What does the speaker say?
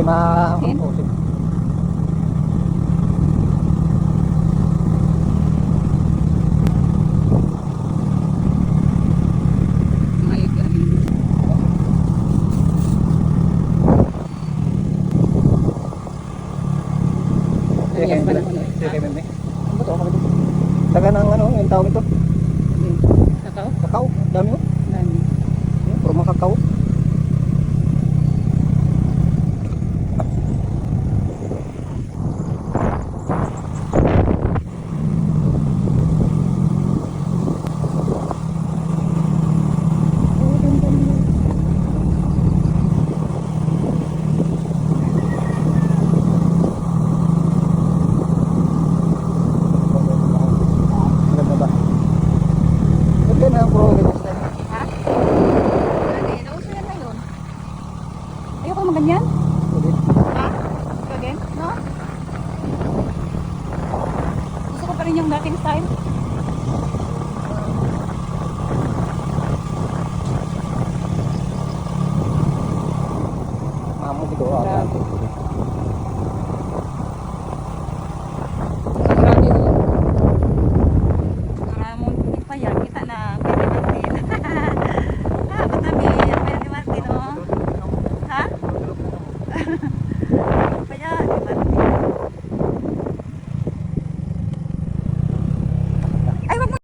Usip. Yes, pala ko. Taga ng ano, yung tawag ito? Kakao? Kakao, dami mo. Dami. Puro mga kakao. Maganda ba? Ito na ang progress na. Ha? Hindi, nauso yan ngayon. Ayoko naman ganyan. Pwede. Ha? Again? No? Gusto ko pa rin yung dating style. Mamog ito. Grabe. Maraming hindi pa yan. Kita na. Pwede Martin. Ah, patami. Pwede Martin, oh. Ha?